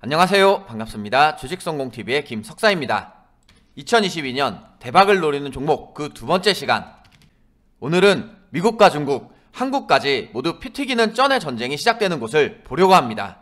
안녕하세요. 반갑습니다. 주식성공TV의 김석사입니다. 2022년 대박을 노리는 종목 그 두 번째 시간. 오늘은 미국과 중국, 한국까지 모두 피 튀기는 쩐의 전쟁이 시작되는 곳을 보려고 합니다.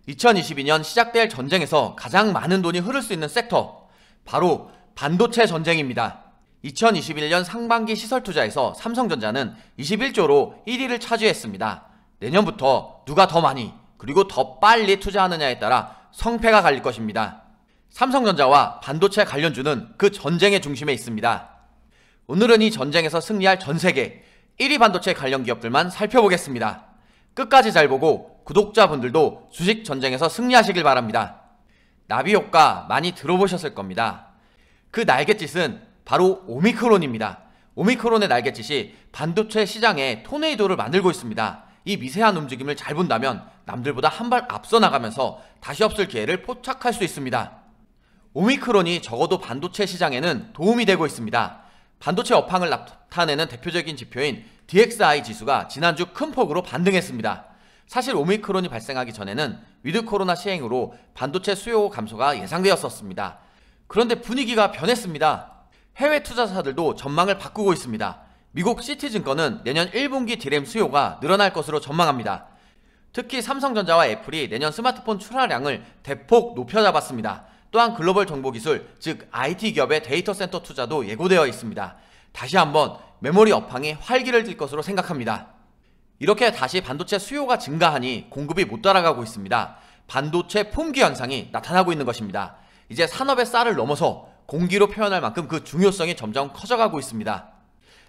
2022년 시작될 전쟁에서 가장 많은 돈이 흐를 수 있는 섹터, 바로 반도체 전쟁입니다. 2021년 상반기 시설 투자에서 삼성전자는 21조로 1위를 차지했습니다. 내년부터 누가 더 많이 그리고 더 빨리 투자하느냐에 따라 성패가 갈릴 것입니다. 삼성전자와 반도체 관련주는 그 전쟁의 중심에 있습니다. 오늘은 이 전쟁에서 승리할 전세계 1위 반도체 관련 기업들만 살펴보겠습니다. 끝까지 잘 보고 구독자분들도 주식 전쟁에서 승리하시길 바랍니다. 나비 효과 많이 들어보셨을 겁니다. 그 날갯짓은 바로 오미크론입니다. 오미크론의 날갯짓이 반도체 시장에 토네이도를 만들고 있습니다. 이 미세한 움직임을 잘 본다면 남들보다 한 발 앞서 나가면서 다시 없을 기회를 포착할 수 있습니다. 오미크론이 적어도 반도체 시장에는 도움이 되고 있습니다. 반도체 업황을 나타내는 대표적인 지표인 DXI 지수가 지난주 큰 폭으로 반등했습니다. 사실 오미크론이 발생하기 전에는 위드 코로나 시행으로 반도체 수요 감소가 예상되었었습니다. 그런데 분위기가 변했습니다. 해외 투자사들도 전망을 바꾸고 있습니다. 미국 시티증권은 내년 1분기 디램 수요가 늘어날 것으로 전망합니다. 특히 삼성전자와 애플이 내년 스마트폰 출하량을 대폭 높여잡았습니다. 또한 글로벌 정보기술, 즉 IT 기업의 데이터 센터 투자도 예고되어 있습니다. 다시 한번 메모리 업황이 활기를 띨 것으로 생각합니다. 이렇게 다시 반도체 수요가 증가하니 공급이 못 따라가고 있습니다. 반도체 품귀 현상이 나타나고 있는 것입니다. 이제 산업의 쌀을 넘어서 공기로 표현할 만큼 그 중요성이 점점 커져가고 있습니다.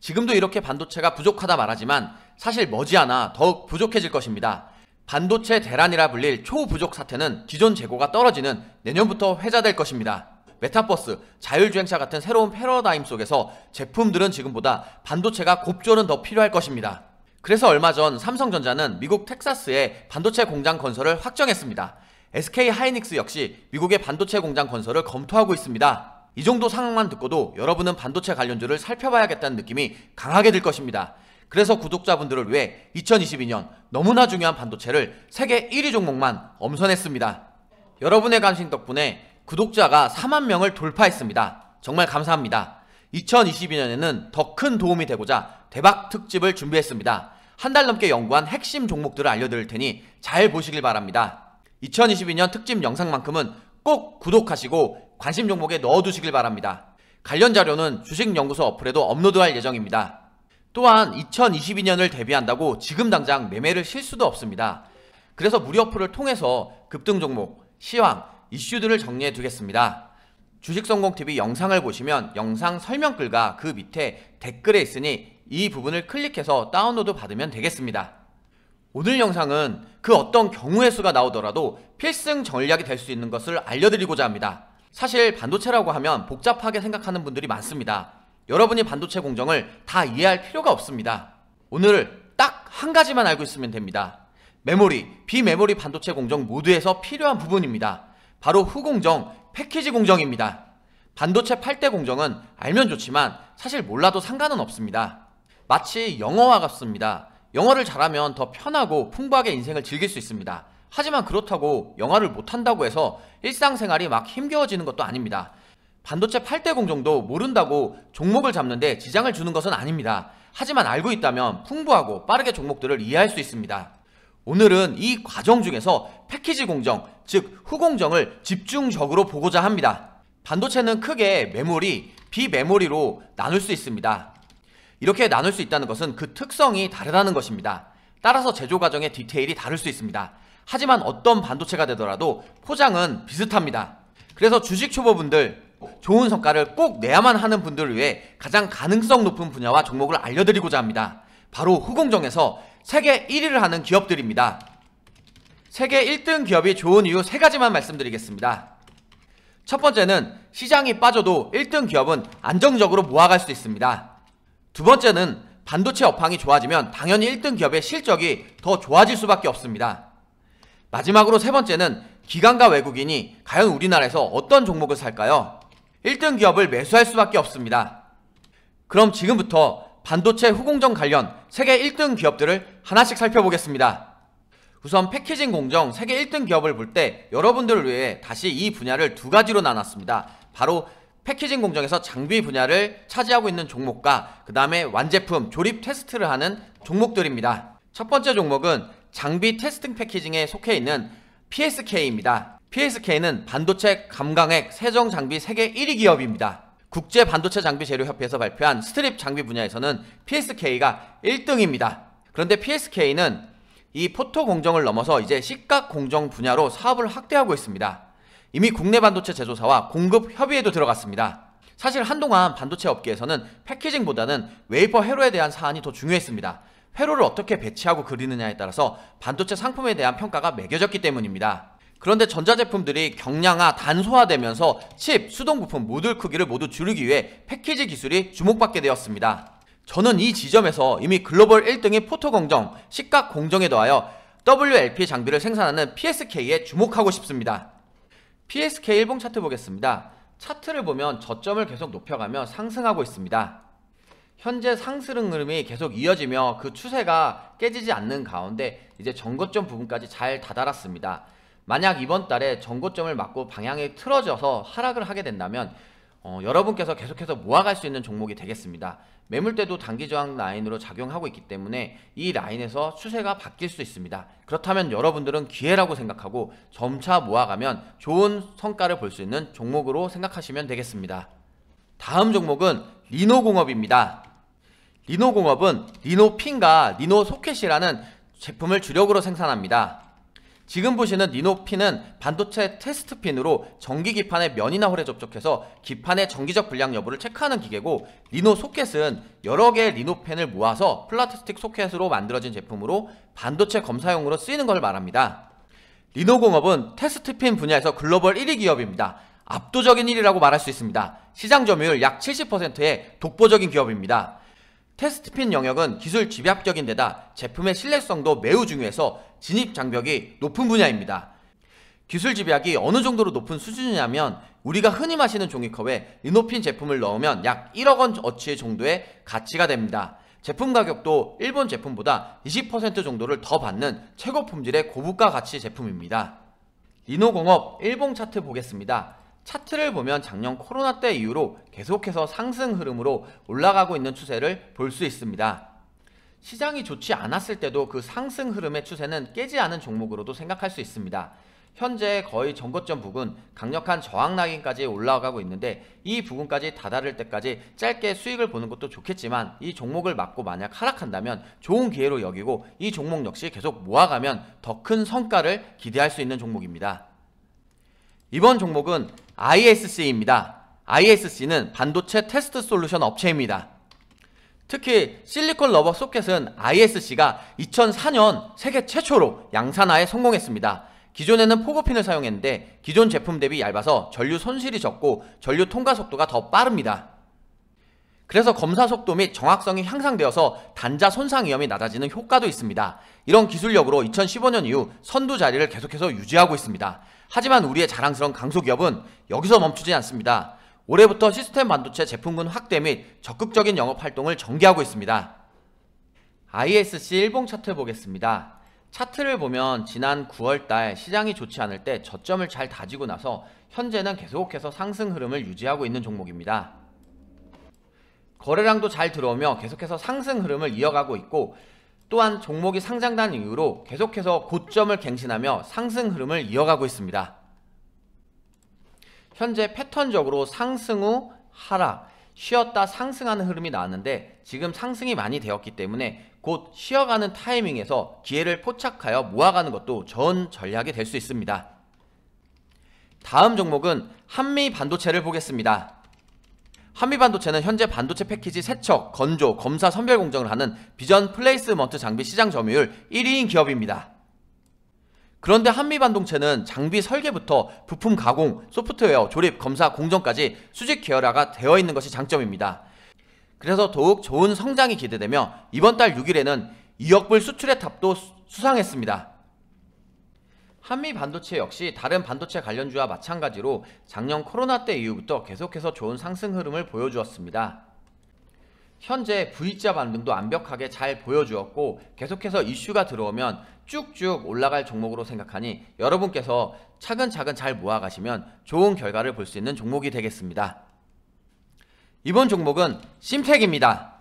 지금도 이렇게 반도체가 부족하다 말하지만 사실 머지않아 더욱 부족해질 것입니다. 반도체 대란이라 불릴 초부족 사태는 기존 재고가 떨어지는 내년부터 회자될 것입니다. 메타버스, 자율주행차 같은 새로운 패러다임 속에서 제품들은 지금보다 반도체가 곱절은 더 필요할 것입니다. 그래서 얼마 전 삼성전자는 미국 텍사스에 반도체 공장 건설을 확정했습니다. SK 하이닉스 역시 미국의 반도체 공장 건설을 검토하고 있습니다. 이 정도 상황만 듣고도 여러분은 반도체 관련주를 살펴봐야겠다는 느낌이 강하게 들 것입니다. 그래서 구독자분들을 위해 2022년 너무나 중요한 반도체를 세계 1위 종목만 엄선했습니다. 여러분의 관심 덕분에 구독자가 4만 명을 돌파했습니다. 정말 감사합니다. 2022년에는 더 큰 도움이 되고자 대박 특집을 준비했습니다. 한 달 넘게 연구한 핵심 종목들을 알려드릴 테니 잘 보시길 바랍니다. 2022년 특집 영상만큼은 꼭 구독하시고 관심 종목에 넣어두시길 바랍니다. 관련 자료는 주식연구소 어플에도 업로드할 예정입니다. 또한 2022년을 대비한다고 지금 당장 매매를 실 수도 없습니다. 그래서 무료 어플을 통해서 급등 종목, 시황, 이슈들을 정리해 두겠습니다. 주식성공TV 영상을 보시면 영상 설명글과 그 밑에 댓글에 있으니 이 부분을 클릭해서 다운로드 받으면 되겠습니다. 오늘 영상은 그 어떤 경우의 수가 나오더라도 필승 전략이 될 수 있는 것을 알려드리고자 합니다. 사실 반도체라고 하면 복잡하게 생각하는 분들이 많습니다. 여러분이 반도체 공정을 다 이해할 필요가 없습니다. 오늘 딱 한 가지만 알고 있으면 됩니다. 메모리, 비메모리 반도체 공정 모두에서 필요한 부분입니다. 바로 후공정, 패키지 공정입니다. 반도체 8대 공정은 알면 좋지만 사실 몰라도 상관은 없습니다. 마치 영어와 같습니다. 영어를 잘하면 더 편하고 풍부하게 인생을 즐길 수 있습니다. 하지만 그렇다고 영어를 못한다고 해서 일상생활이 막 힘겨워지는 것도 아닙니다. 반도체 8대 공정도 모른다고 종목을 잡는데 지장을 주는 것은 아닙니다. 하지만 알고 있다면 풍부하고 빠르게 종목들을 이해할 수 있습니다. 오늘은 이 과정 중에서 패키지 공정, 즉 후공정을 집중적으로 보고자 합니다. 반도체는 크게 메모리, 비메모리로 나눌 수 있습니다. 이렇게 나눌 수 있다는 것은 그 특성이 다르다는 것입니다. 따라서 제조 과정의 디테일이 다를 수 있습니다. 하지만 어떤 반도체가 되더라도 포장은 비슷합니다. 그래서 주식 초보분들, 좋은 성과를 꼭 내야만 하는 분들을 위해 가장 가능성 높은 분야와 종목을 알려드리고자 합니다. 바로 후공정에서 세계 1위를 하는 기업들입니다. 세계 1등 기업이 좋은 이유 3가지만 말씀드리겠습니다. 첫 번째는 시장이 빠져도 1등 기업은 안정적으로 모아갈 수 있습니다. 두 번째는 반도체 업황이 좋아지면 당연히 1등 기업의 실적이 더 좋아질 수밖에 없습니다. 마지막으로 세 번째는 기관과 외국인이 과연 우리나라에서 어떤 종목을 살까요? 1등 기업을 매수할 수밖에 없습니다. 그럼 지금부터 반도체 후공정 관련 세계 1등 기업들을 하나씩 살펴보겠습니다. 우선 패키징 공정 세계 1등 기업을 볼 때 여러분들을 위해 다시 이 분야를 두 가지로 나눴습니다. 바로 패키징 공정에서 장비 분야를 차지하고 있는 종목과 그 다음에 완제품, 조립 테스트를 하는 종목들입니다. 첫 번째 종목은 장비 테스팅 패키징에 속해 있는 PSK입니다. PSK는 반도체 감광핵 세정 장비 세계 1위 기업입니다. 국제 반도체 장비 재료 협회에서 발표한 스트립 장비 분야에서는 PSK가 1등입니다. 그런데 PSK는 이 포토 공정을 넘어서 이제 시각 공정 분야로 사업을 확대하고 있습니다. 이미 국내 반도체 제조사와 공급 협의에도 들어갔습니다. 사실 한동안 반도체 업계에서는 패키징보다는 웨이퍼 회로에 대한 사안이 더 중요했습니다. 회로를 어떻게 배치하고 그리느냐에 따라서 반도체 상품에 대한 평가가 매겨졌기 때문입니다. 그런데 전자제품들이 경량화, 단소화되면서 칩, 수동부품, 모듈 크기를 모두 줄이기 위해 패키지 기술이 주목받게 되었습니다. 저는 이 지점에서 이미 글로벌 1등인 포토 공정, 시각 공정에 더하여 WLP 장비를 생산하는 PSK에 주목하고 싶습니다. PSK 일봉 차트 보겠습니다. 차트를 보면 저점을 계속 높여가며 상승하고 있습니다. 현재 상승 흐름이 계속 이어지며 그 추세가 깨지지 않는 가운데 이제 전고점 부분까지 잘 다다랐습니다. 만약 이번 달에 전고점을 맞고 방향이 틀어져서 하락을 하게 된다면 여러분께서 계속해서 모아갈 수 있는 종목이 되겠습니다. 매물대도 단기 저항 라인으로 작용하고 있기 때문에 이 라인에서 추세가 바뀔 수 있습니다. 그렇다면 여러분들은 기회라고 생각하고 점차 모아가면 좋은 성과를 볼 수 있는 종목으로 생각하시면 되겠습니다. 다음 종목은 리노공업입니다. 리노공업은 리노핀과 리노소켓이라는 제품을 주력으로 생산합니다. 지금 보시는 리노핀은 반도체 테스트 핀으로 전기 기판의 면이나 홀에 접촉해서 기판의 정기적 불량 여부를 체크하는 기계고, 리노소켓은 여러 개의 리노펜을 모아서 플라스틱 소켓으로 만들어진 제품으로 반도체 검사용으로 쓰이는 걸 말합니다. 리노공업은 테스트 핀 분야에서 글로벌 1위 기업입니다. 압도적인 1위라고 말할 수 있습니다. 시장 점유율 약 70%의 독보적인 기업입니다. 테스트핀 영역은 기술 집약적인 데다 제품의 신뢰성도 매우 중요해서 진입 장벽이 높은 분야입니다. 기술 집약이 어느 정도로 높은 수준이냐면 우리가 흔히 마시는 종이컵에 리노핀 제품을 넣으면 약 1억 원 어치 정도의 가치가 됩니다. 제품 가격도 일본 제품보다 20% 정도를 더 받는 최고 품질의 고부가 가치 제품입니다. 리노공업 일봉 차트 보겠습니다. 차트를 보면 작년 코로나 때 이후로 계속해서 상승 흐름으로 올라가고 있는 추세를 볼 수 있습니다. 시장이 좋지 않았을 때도 그 상승 흐름의 추세는 깨지 않은 종목으로도 생각할 수 있습니다. 현재 거의 전고점 부근, 강력한 저항 라인까지 올라가고 있는데 이 부근까지 다다를 때까지 짧게 수익을 보는 것도 좋겠지만 이 종목을 맞고 만약 하락한다면 좋은 기회로 여기고 이 종목 역시 계속 모아가면 더 큰 성과를 기대할 수 있는 종목입니다. 이번 종목은 ISC입니다. ISC는 반도체 테스트 솔루션 업체입니다. 특히 실리콘 러버 소켓은 ISC가 2004년 세계 최초로 양산화에 성공했습니다. 기존에는 포고핀을 사용했는데 기존 제품 대비 얇아서 전류 손실이 적고 전류 통과 속도가 더 빠릅니다. 그래서 검사 속도 및 정확성이 향상되어서 단자 손상 위험이 낮아지는 효과도 있습니다. 이런 기술력으로 2015년 이후 선두 자리를 계속해서 유지하고 있습니다. 하지만 우리의 자랑스러운 강소기업은 여기서 멈추지 않습니다. 올해부터 시스템 반도체 제품군 확대 및 적극적인 영업활동을 전개하고 있습니다. ISC 일봉 차트 보겠습니다. 차트를 보면 지난 9월달 시장이 좋지 않을 때 저점을 잘 다지고 나서 현재는 계속해서 상승 흐름을 유지하고 있는 종목입니다. 거래량도 잘 들어오며 계속해서 상승 흐름을 이어가고 있고, 또한 종목이 상장된 이후로 계속해서 고점을 갱신하며 상승 흐름을 이어가고 있습니다. 현재 패턴적으로 상승 후 하락, 쉬었다 상승하는 흐름이 나왔는데 지금 상승이 많이 되었기 때문에 곧 쉬어가는 타이밍에서 기회를 포착하여 모아가는 것도 좋은 전략이 될 수 있습니다. 다음 종목은 한미반도체를 보겠습니다. 한미반도체는 현재 반도체 패키지 세척, 건조, 검사, 선별 공정을 하는 비전 플레이스먼트 장비 시장 점유율 1위인 기업입니다. 그런데 한미반도체는 장비 설계부터 부품 가공, 소프트웨어, 조립, 검사, 공정까지 수직 계열화가 되어 있는 것이 장점입니다. 그래서 더욱 좋은 성장이 기대되며 이번 달 6일에는 2억 불 수출의 탑도 수상했습니다. 한미반도체 역시 다른 반도체 관련주와 마찬가지로 작년 코로나 때 이후부터 계속해서 좋은 상승 흐름을 보여주었습니다. 현재 V자 반등도 완벽하게 잘 보여주었고 계속해서 이슈가 들어오면 쭉쭉 올라갈 종목으로 생각하니 여러분께서 차근차근 잘 모아가시면 좋은 결과를 볼 수 있는 종목이 되겠습니다. 이번 종목은 심텍입니다.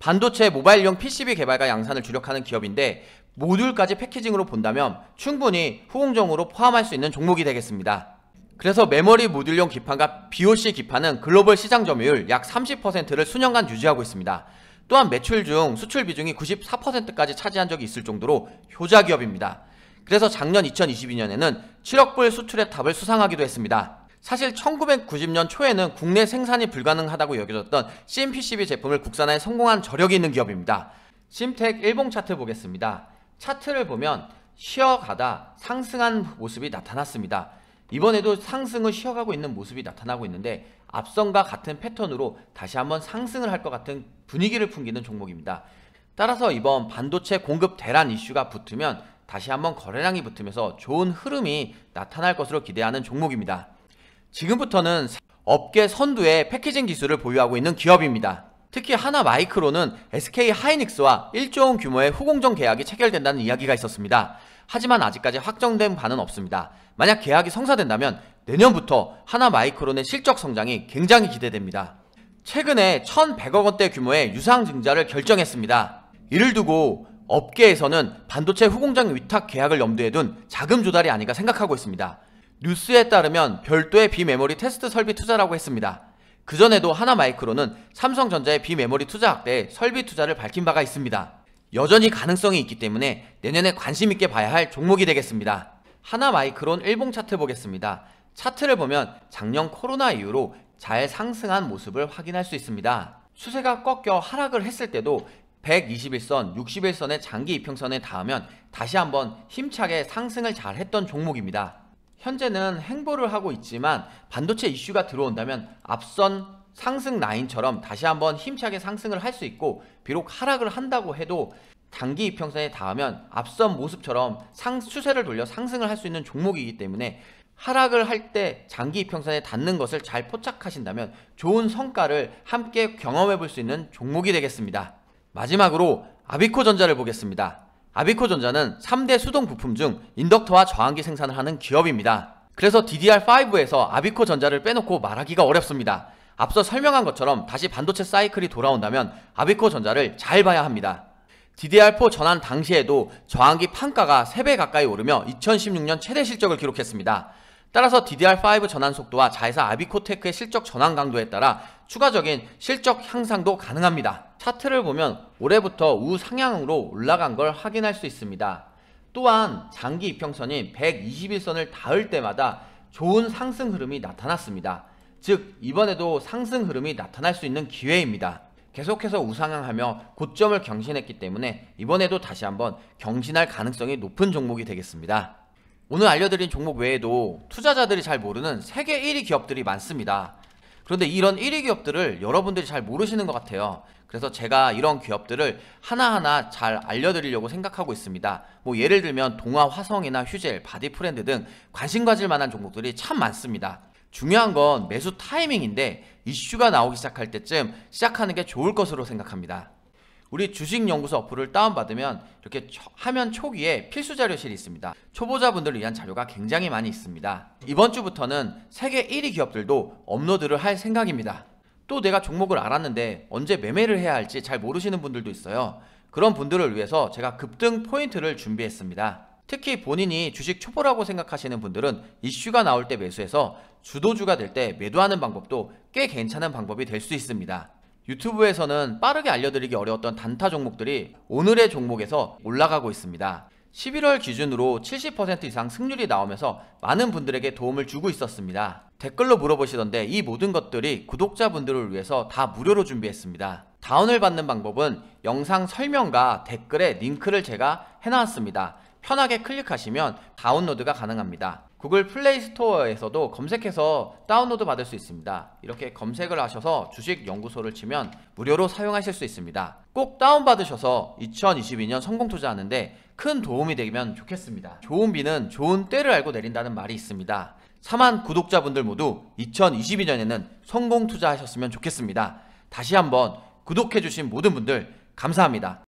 반도체 모바일용 PCB 개발과 양산을 주력하는 기업인데 모듈까지 패키징으로 본다면 충분히 후공정으로 포함할 수 있는 종목이 되겠습니다. 그래서 메모리 모듈용 기판과 BOC 기판은 글로벌 시장 점유율 약 30%를 수년간 유지하고 있습니다. 또한 매출 중 수출 비중이 94%까지 차지한 적이 있을 정도로 효자 기업입니다. 그래서 작년 2022년에는 7억 불 수출의 탑을 수상하기도 했습니다. 사실 1990년 초에는 국내 생산이 불가능하다고 여겨졌던 CMPCB 제품을 국산화에 성공한 저력이 있는 기업입니다. 심텍 일봉 차트 보겠습니다. 차트를 보면 쉬어가다 상승한 모습이 나타났습니다. 이번에도 상승을 쉬어가고 있는 모습이 나타나고 있는데 앞선과 같은 패턴으로 다시 한번 상승을 할 것 같은 분위기를 풍기는 종목입니다. 따라서 이번 반도체 공급 대란 이슈가 붙으면 다시 한번 거래량이 붙으면서 좋은 흐름이 나타날 것으로 기대하는 종목입니다. 지금부터는 업계 선두의 패키징 기술을 보유하고 있는 기업입니다. 특히 하나마이크론은 SK 하이닉스와 1조 원 규모의 후공정 계약이 체결된다는 이야기가 있었습니다. 하지만 아직까지 확정된 바는 없습니다. 만약 계약이 성사된다면 내년부터 하나마이크론의 실적 성장이 굉장히 기대됩니다. 최근에 1,100억 원대 규모의 유상 증자를 결정했습니다. 이를 두고 업계에서는 반도체 후공정 위탁 계약을 염두에 둔 자금 조달이 아닌가 생각하고 있습니다. 뉴스에 따르면 별도의 비메모리 테스트 설비 투자라고 했습니다. 그전에도 하나마이크론은 삼성전자의 비메모리 투자 확대에 설비 투자를 밝힌 바가 있습니다. 여전히 가능성이 있기 때문에 내년에 관심 있게 봐야 할 종목이 되겠습니다. 하나마이크론 일봉 차트 보겠습니다. 차트를 보면 작년 코로나 이후로 잘 상승한 모습을 확인할 수 있습니다. 추세가 꺾여 하락을 했을 때도 121선, 61선의 장기 이평선에 닿으면 다시 한번 힘차게 상승을 잘 했던 종목입니다. 현재는 횡보를 하고 있지만 반도체 이슈가 들어온다면 앞선 상승 라인처럼 다시 한번 힘차게 상승을 할 수 있고, 비록 하락을 한다고 해도 단기 이평선에 닿으면 앞선 모습처럼 추세를 돌려 상승을 할 수 있는 종목이기 때문에 하락을 할 때 장기 이평선에 닿는 것을 잘 포착하신다면 좋은 성과를 함께 경험해 볼 수 있는 종목이 되겠습니다. 마지막으로 아비코전자를 보겠습니다. 아비코전자는 3대 수동 부품 중 인덕터와 저항기 생산을 하는 기업입니다. 그래서 DDR5에서 아비코전자를 빼놓고 말하기가 어렵습니다. 앞서 설명한 것처럼 다시 반도체 사이클이 돌아온다면 아비코전자를 잘 봐야 합니다. DDR4 전환 당시에도 저항기 판가가 3배 가까이 오르며 2016년 최대 실적을 기록했습니다. 따라서 DDR5 전환 속도와 자회사 아비코테크의 실적 전환 강도에 따라 추가적인 실적 향상도 가능합니다. 차트를 보면 올해부터 우상향으로 올라간 걸 확인할 수 있습니다. 또한 장기 이평선인 121선을 닿을 때마다 좋은 상승 흐름이 나타났습니다. 즉 이번에도 상승 흐름이 나타날 수 있는 기회입니다. 계속해서 우상향하며 고점을 경신했기 때문에 이번에도 다시 한번 경신할 가능성이 높은 종목이 되겠습니다. 오늘 알려드린 종목 외에도 투자자들이 잘 모르는 세계 1위 기업들이 많습니다. 그런데 이런 1위 기업들을 여러분들이 잘 모르시는 것 같아요. 그래서 제가 이런 기업들을 하나하나 잘 알려드리려고 생각하고 있습니다. 예를 들면 동아 화성이나 휴젤, 바디프렌드 등 관심 가질 만한 종목들이 참 많습니다. 중요한 건 매수 타이밍인데 이슈가 나오기 시작할 때쯤 시작하는 게 좋을 것으로 생각합니다. 우리 주식연구소 어플을 다운받으면 이렇게 화면 초기에 필수 자료실이 있습니다. 초보자분들을 위한 자료가 굉장히 많이 있습니다. 이번 주부터는 세계 1위 기업들도 업로드를 할 생각입니다. 또 내가 종목을 알았는데 언제 매매를 해야 할지 잘 모르시는 분들도 있어요. 그런 분들을 위해서 제가 급등 포인트를 준비했습니다. 특히 본인이 주식 초보라고 생각하시는 분들은 이슈가 나올 때 매수해서 주도주가 될 때 매도하는 방법도 꽤 괜찮은 방법이 될 수 있습니다. 유튜브에서는 빠르게 알려드리기 어려웠던 단타 종목들이 오늘의 종목에서 올라가고 있습니다. 11월 기준으로 70% 이상 승률이 나오면서 많은 분들에게 도움을 주고 있었습니다. 댓글로 물어보시던데 이 모든 것들이 구독자분들을 위해서 다 무료로 준비했습니다. 다운을 받는 방법은 영상 설명과 댓글에 링크를 제가 해놨습니다. 편하게 클릭하시면 다운로드가 가능합니다. 구글 플레이 스토어에서도 검색해서 다운로드 받을 수 있습니다. 이렇게 검색을 하셔서 주식연구소를 치면 무료로 사용하실 수 있습니다. 꼭 다운받으셔서 2022년 성공투자하는데 큰 도움이 되면 좋겠습니다. 좋은 비는 좋은 때를 알고 내린다는 말이 있습니다. 4만 구독자분들 모두 2022년에는 성공투자하셨으면 좋겠습니다. 다시 한번 구독해주신 모든 분들 감사합니다.